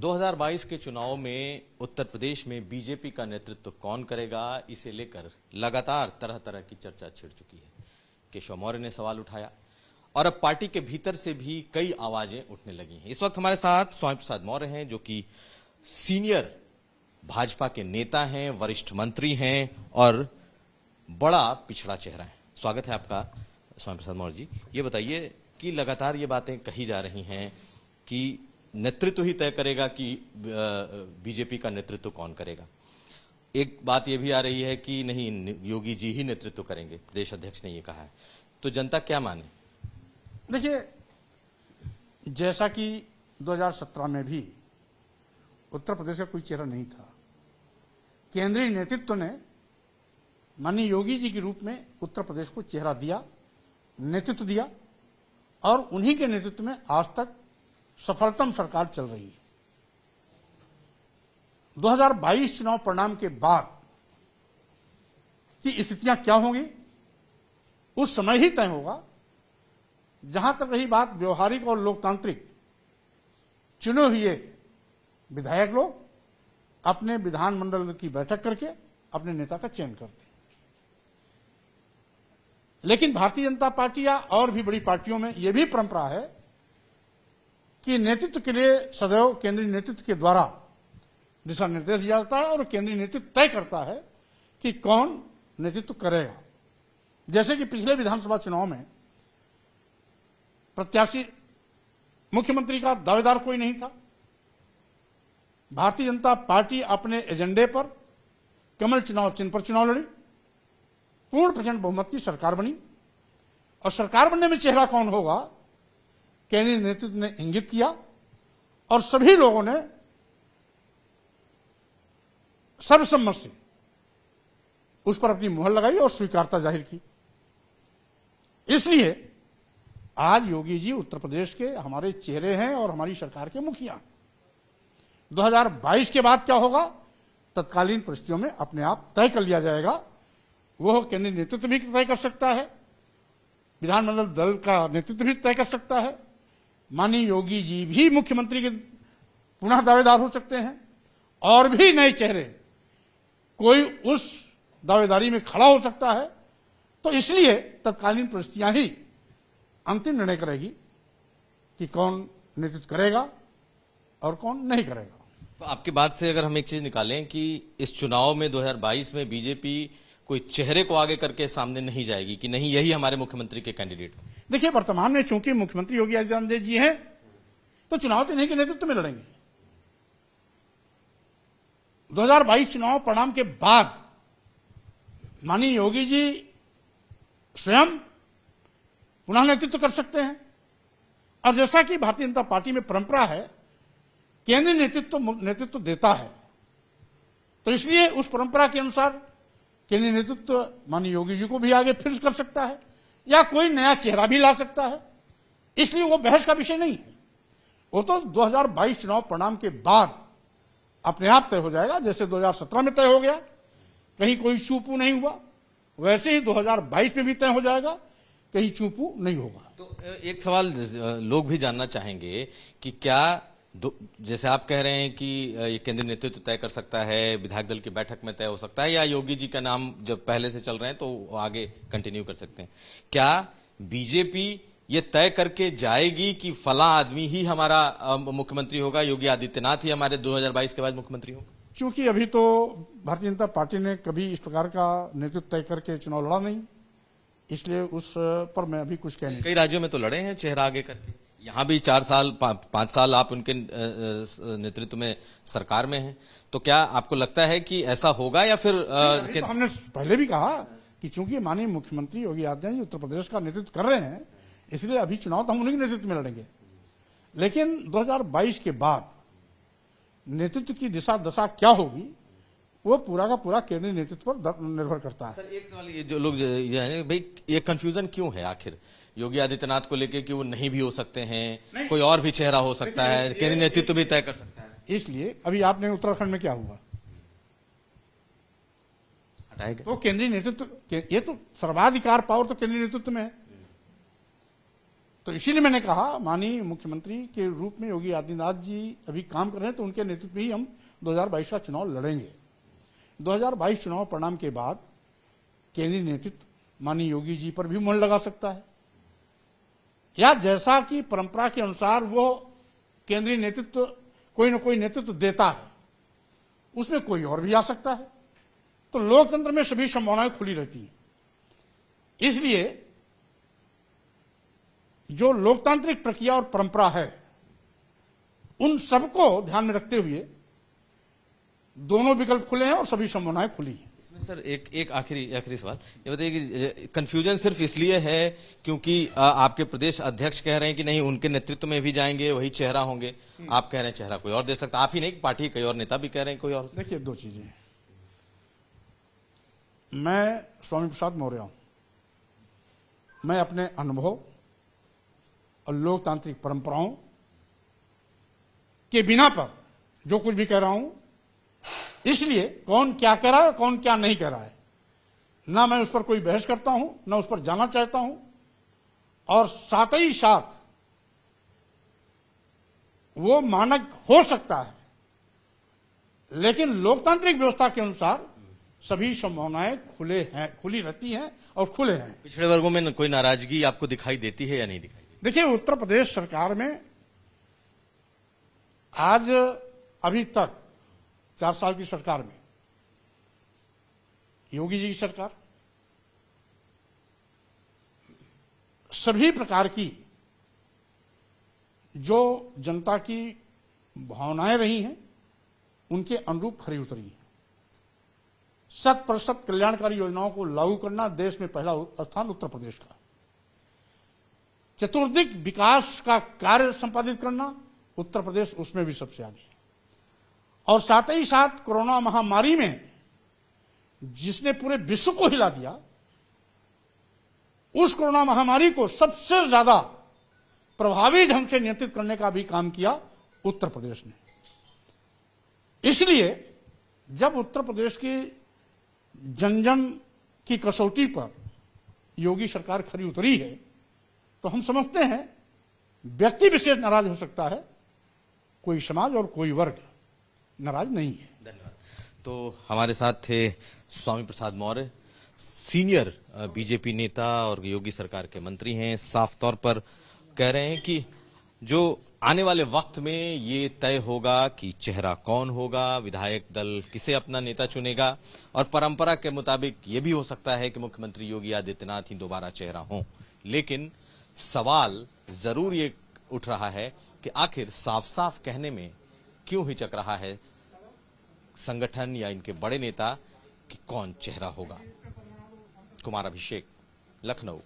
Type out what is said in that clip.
2022 के चुनाव में उत्तर प्रदेश में बीजेपी का नेतृत्व कौन करेगा, इसे लेकर लगातार तरह तरह की चर्चा छिड़ चुकी है। केशव मौर्य ने सवाल उठाया और अब पार्टी के भीतर से भी कई आवाजें उठने लगी हैं। इस वक्त हमारे साथ स्वामी प्रसाद मौर्य हैं, जो कि सीनियर भाजपा के नेता हैं, वरिष्ठ मंत्री हैं और बड़ा पिछड़ा चेहरा है। स्वागत है आपका स्वामी प्रसाद मौर्य जी। ये बताइए कि लगातार ये बातें कही जा रही हैं कि नेतृत्व ही तय करेगा कि बीजेपी का नेतृत्व कौन करेगा। एक बात यह भी आ रही है कि नहीं, योगी जी ही नेतृत्व करेंगे, प्रदेश अध्यक्ष ने ये कहा है। तो जनता क्या माने? देखिए, जैसा कि 2017 में भी उत्तर प्रदेश का कोई चेहरा नहीं था, केंद्रीय नेतृत्व ने माननीय योगी जी के रूप में उत्तर प्रदेश को चेहरा दिया, नेतृत्व दिया और उन्हीं के नेतृत्व में आज तक सफलतम सरकार चल रही है। 2022 चुनाव परिणाम के बाद की स्थितियां क्या होंगी उस समय ही तय होगा। जहां तक रही बात व्यवहारिक और लोकतांत्रिक, चुने हुए विधायक लोग अपने विधानमंडल की बैठक करके अपने नेता का चयन करते हैं। लेकिन भारतीय जनता पार्टी या और भी बड़ी पार्टियों में यह भी परंपरा है कि नेतृत्व के लिए सदैव केंद्रीय नेतृत्व के द्वारा दिशा निर्देश दिया जाता है और केंद्रीय नेतृत्व तय करता है कि कौन नेतृत्व करेगा। जैसे कि पिछले विधानसभा चुनाव में प्रत्याशी मुख्यमंत्री का दावेदार कोई नहीं था। भारतीय जनता पार्टी अपने एजेंडे पर कमल चुनाव चिन्ह पर चुनाव लड़ी, पूर्ण प्रचंड बहुमत की सरकार बनी और सरकार बनने में चेहरा कौन होगा केंद्रीय नेतृत्व ने इंगित किया और सभी लोगों ने सर्वसम्मत से उस पर अपनी मुहर लगाई और स्वीकारता जाहिर की। इसलिए आज योगी जी उत्तर प्रदेश के हमारे चेहरे हैं और हमारी सरकार के मुखिया। 2022 के बाद क्या होगा तत्कालीन परिस्थितियों में अपने आप तय कर लिया जाएगा। वह केंद्रीय नेतृत्व भी तय कर सकता है, विधानमंडल दल का नेतृत्व भी तय कर सकता है, माननीय योगी जी भी मुख्यमंत्री के पुनः दावेदार हो सकते हैं और भी नए चेहरे कोई उस दावेदारी में खड़ा हो सकता है। तो इसलिए तत्कालीन परिस्थितियां ही अंतिम निर्णय करेगी कि कौन नेतृत्व करेगा और कौन नहीं करेगा। तो आपकी बात से अगर हम एक चीज निकालें कि इस चुनाव में 2022 में बीजेपी कोई चेहरे को आगे करके सामने नहीं जाएगी कि नहीं यही हमारे मुख्यमंत्री के कैंडिडेट। देखिए, वर्तमान में चूंकि मुख्यमंत्री योगी आदित्यनाथ जी हैं तो चुनाव तो इन्हीं के नेतृत्व में लड़ेंगे। 2022 चुनाव परिणाम के बाद माननीय योगी जी स्वयं पुनः नेतृत्व कर सकते हैं और जैसा कि भारतीय जनता पार्टी में परंपरा है केंद्रीय नेतृत्व देता है, तो इसलिए उस परंपरा के अनुसार केंद्रीय नेतृत्व माननीय योगी जी को भी आगे फिर कर सकता है या कोई नया चेहरा भी ला सकता है। इसलिए वो बहस का विषय नहीं है। वो तो 2022 चुनाव परिणाम के बाद अपने आप तय हो जाएगा। जैसे 2017 में तय हो गया, कहीं कोई चूपू नहीं हुआ, वैसे ही 2022 में भी तय हो जाएगा, कहीं चूपू नहीं होगा। तो एक सवाल लोग भी जानना चाहेंगे कि क्या जैसे आप कह रहे हैं कि ये केंद्रीय नेतृत्व तय कर सकता है, विधायक दल की बैठक में तय हो सकता है, या योगी जी का नाम जब पहले से चल रहे हैं तो आगे कंटिन्यू कर सकते हैं। क्या बीजेपी ये तय करके जाएगी कि फला आदमी ही हमारा मुख्यमंत्री होगा, योगी आदित्यनाथ ही हमारे 2022 के बाद मुख्यमंत्री होगा? चूंकि अभी तो भारतीय जनता पार्टी ने कभी इस प्रकार का नेतृत्व तय करके चुनाव लड़ा नहीं, इसलिए उस पर मैं अभी कुछ कह नहीं। कई राज्यों में तो लड़े हैं चेहरा आगे करके, यहां भी 4 साल 5 साल आप उनके नेतृत्व में सरकार में हैं। तो क्या आपको लगता है कि ऐसा होगा या फिर तो हमने पहले भी कहा कि चूंकि माननीय मुख्यमंत्री योगी आदित्यनाथ जी उत्तर प्रदेश का नेतृत्व कर रहे हैं, इसलिए अभी चुनाव तो हम उन्हीं के नेतृत्व में लड़ेंगे। लेकिन 2022 के बाद नेतृत्व की दिशा दशा क्या होगी वो पूरा का पूरा केंद्रीय नेतृत्व पर निर्भर करता है। सर, एक सवाल ये जो लोग ये है भाई, ये कंफ्यूजन क्यों है आखिर योगी आदित्यनाथ को लेके कि वो नहीं भी हो सकते हैं, कोई और भी चेहरा हो सकता है, केंद्रीय नेतृत्व भी तय कर सकता है। इसलिए अभी आपने उत्तराखंड में क्या हुआ, हटाएगा तो केंद्रीय नेतृत्व, ये तो सर्वाधिकार पावर तो केंद्रीय नेतृत्व में है। तो इसीलिए मैंने कहा माननीय मुख्यमंत्री के रूप में योगी आदित्यनाथ जी अभी काम कर रहे हैं, तो उनके नेतृत्व में ही हम 2022 का चुनाव लड़ेंगे। 2022 चुनाव परिणाम के बाद केंद्रीय नेतृत्व माननीय योगी जी पर भी मुहर लगा सकता है, या जैसा कि परंपरा के अनुसार वो केंद्रीय नेतृत्व कोई न कोई नेतृत्व देता है, उसमें कोई और भी आ सकता है। तो लोकतंत्र में सभी संभावनाएं खुली रहती हैं। इसलिए जो लोकतांत्रिक प्रक्रिया और परंपरा है, उन सबको ध्यान में रखते हुए दोनों विकल्प खुले हैं और सभी संभावनाएं खुली हैं। इसमें सर एक आखिरी सवाल ये बताइए कि कंफ्यूजन सिर्फ इसलिए है क्योंकि आपके प्रदेश अध्यक्ष कह रहे हैं कि नहीं उनके नेतृत्व में भी जाएंगे, वही चेहरा होंगे, आप कह रहे हैं चेहरा कोई और दे सकता, आप ही नहीं पार्टी कई और नेता भी कह रहे हैं कोई और। देखिए, दो चीजें, मैं स्वामी प्रसाद मौर्य हूं, मैं अपने अनुभव और लोकतांत्रिक परंपराओं के बिना पर जो कुछ भी कह रहा हूं, इसलिए कौन क्या कह रहा है कौन क्या नहीं कह रहा है, ना मैं उस पर कोई बहस करता हूं, ना उस पर जाना चाहता हूं, और साथ ही साथ वो मानक हो सकता है, लेकिन लोकतांत्रिक व्यवस्था के अनुसार सभी संभावनाएं खुली रहती हैं और खुले हैं। पिछड़े वर्गों में कोई नाराजगी आपको दिखाई देती है या नहीं दिखाई देती? देखिए, उत्तर प्रदेश सरकार में आज अभी तक 4 साल की सरकार में योगी जी की सरकार सभी प्रकार की जो जनता की भावनाएं रही हैं उनके अनुरूप खरी उतरी है। 100% कल्याणकारी योजनाओं को लागू करना देश में पहला स्थान उत्तर प्रदेश का। चतुर्दिक विकास का कार्य संपादित करना उत्तर प्रदेश उसमें भी सबसे आगे। और साथ ही साथ कोरोना महामारी में जिसने पूरे विश्व को हिला दिया, उस कोरोना महामारी को सबसे ज्यादा प्रभावी ढंग से नियंत्रित करने का भी काम किया उत्तर प्रदेश ने। इसलिए जब उत्तर प्रदेश की जन जन की कसौटी पर योगी सरकार खरी उतरी है, तो हम समझते हैं व्यक्ति विशेष नाराज हो सकता है, कोई समाज और कोई वर्ग नाराज नहीं है। धन्यवाद। तो हमारे साथ थे स्वामी प्रसाद मौर्य, सीनियर बीजेपी नेता और योगी सरकार के मंत्री हैं। साफ तौर पर कह रहे हैं कि जो आने वाले वक्त में ये तय होगा कि चेहरा कौन होगा, विधायक दल किसे अपना नेता चुनेगा, और परंपरा के मुताबिक ये भी हो सकता है कि मुख्यमंत्री योगी आदित्यनाथ ही दोबारा चेहरा हों। लेकिन सवाल जरूर ये उठ रहा है कि आखिर साफ साफ कहने में क्यों हिचक रहा है संगठन या इनके बड़े नेता कि कौन चेहरा होगा। कुमार अभिषेक, लखनऊ।